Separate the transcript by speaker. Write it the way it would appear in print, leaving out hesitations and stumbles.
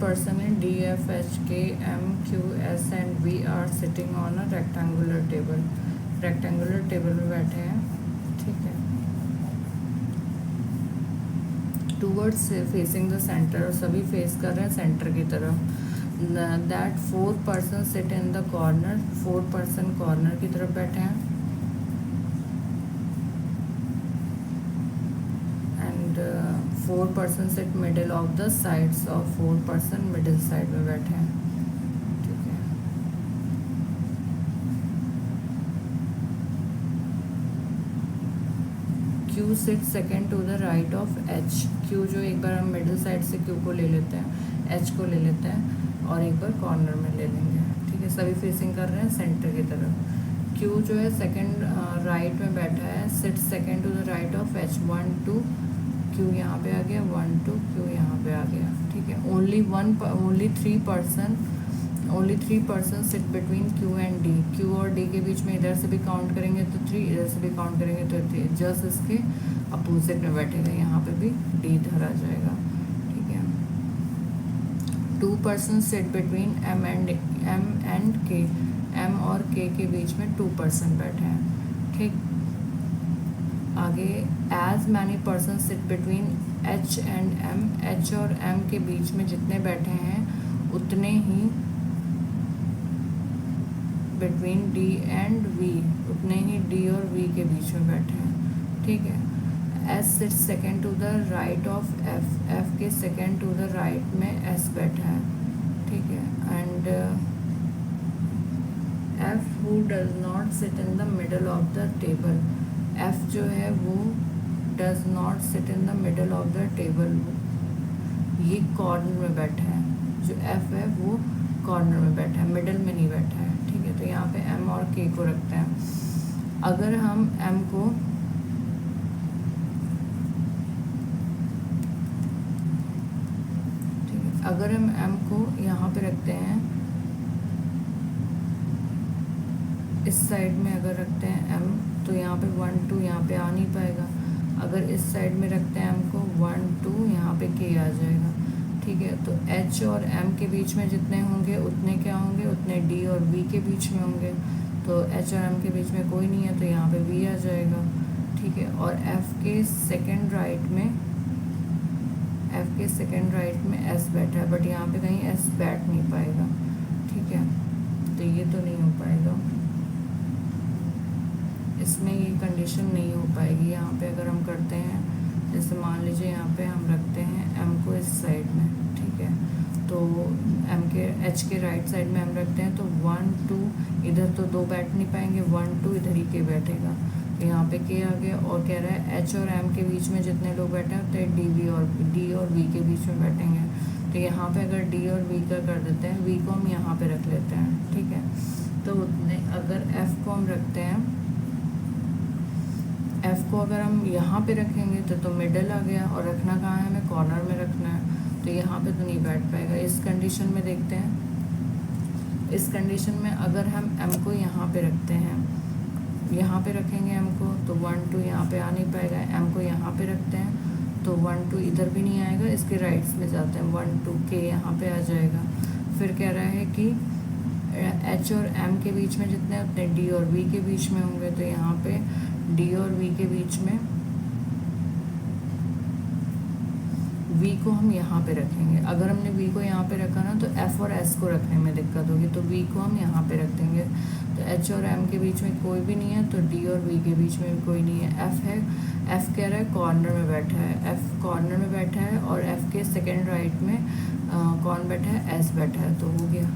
Speaker 1: person in D, F, H, K, M, Q, S and V are sitting on a rectangular table. Rectangular table में बैठे हैं, ठीक है, towards facing the centre, और सभी face कर रहे हैं सेंटर की तरफ. That 4 person sit in the corner, 4 person corner की तरफ बैठे हैं. And 4 person sit middle of the sides, और 4 पर्सन मिडिल साइड में बैठे हैं, ठीक है. Q sit second to the right of H. Q जो एक बार हम मिडिल साइड से Q को ले लेते हैं, H को ले लेते हैं और एक बार कॉर्नर में ले लेंगे, ठीक है. सभी फेसिंग कर रहे हैं सेंटर की तरफ. Q जो है सेकेंड राइट में बैठा है, sit second to the right of H. 1 2 Q यहाँ पे आ गया, 1 2 Q यहाँ पे आ गया, ठीक है. Only three person sit between Q and D. Q और D के बीच में इधर से भी काउंट करेंगे तो 3, इधर से भी काउंट करेंगे तो 3. जस्ट इसके अपोजिट में बैठेगा, यहाँ पे भी D इधर आ जाएगा, ठीक है. 2 person sit between M and K. M और K के बीच में 2 पर्सन बैठे हैं, ठीक. आगे as many person sit between H and M. H और M के बीच में जितने बैठे हैं उतने ही बिटवीन D एंड V, उतने ही D और V के बीच में बैठे हैं, ठीक है. S sit second to the right of F. F के सेकेंड टू द राइट में S बैठा है, ठीक है. And F who does not sit in the middle of the table. F जो है वो does not sit in the middle of the table, ये कॉर्नर में बैठा है. जो F है वो कॉर्नर में बैठा है, मिडल में नहीं बैठा है, ठीक है. तो यहाँ पे M और K को रखते हैं. अगर हम M को अगर हम M को यहाँ पे रखते हैं, इस साइड में अगर रखते हैं M, तो यहाँ पे 1 2 यहाँ पे आ नहीं पाएगा. अगर इस साइड में रखते हैं M को, 1 2 यहाँ पे K आ जाएगा, ठीक है. तो H और M के बीच में जितने होंगे उतने क्या होंगे, उतने D और V के बीच में होंगे. तो H और M के बीच में कोई नहीं है तो यहाँ पे V आ जाएगा, ठीक है. और F के सेकेंड राइट में S बैठा है, बट यहाँ पे कहीं S बैठ नहीं पाएगा, ठीक है. तो ये तो नहीं हो पाएगा, इसमें ये कंडीशन नहीं हो पाएगी. यहाँ पे अगर हम करते हैं, जैसे मान लीजिए यहाँ पे हम रखते हैं M को इस साइड में, ठीक है. तो H के राइट साइड में हम रखते हैं, तो 1 2 इधर तो 2 बैठ नहीं पाएंगे, 1 2 इधर ही K बैठेगा. तो यहाँ पे K आ गया. और कह रहा है H और M के बीच में जितने लोग बैठे हैं उतने D और V के बीच में बैठेंगे. तो यहाँ पे अगर D और V का कर देते हैं, V को हम यहाँ पे रख लेते हैं, ठीक है. तो उतने अगर F को हम रखते हैं, F को अगर हम यहाँ पे रखेंगे तो मिडल आ गया, और रखना कहाँ है, हमें कॉर्नर में रखना है. तो यहाँ पे तो नहीं बैठ पाएगा. इस कंडीशन में देखते हैं, इस कंडीशन में अगर हम M को यहाँ पे रखते हैं, यहाँ पे रखेंगे M को, तो 1 2 यहाँ पे आ नहीं पाएगा. M को यहाँ पे रखते हैं तो 1 2 इधर भी नहीं आएगा, इसके राइट्स में जाते हैं, 1 2 K यहाँ पे आ जाएगा. फिर कह रहा है कि H और M के बीच में जितने उतने D और V के बीच में होंगे. तो यहाँ पे D और V के बीच में V को हम यहाँ पे रखेंगे. अगर हमने V को यहाँ पे रखा ना तो F और S को रखने में दिक्कत होगी, तो V को हम यहाँ पे रख देंगे. तो H और M के बीच में कोई भी नहीं है, तो D और V के बीच में भी कोई नहीं है. F कह रहा है कॉर्नर में बैठा है, F कॉर्नर में बैठा है, और F के सेकेंड राइट में कौन बैठा है, S बैठा है. तो हो गया.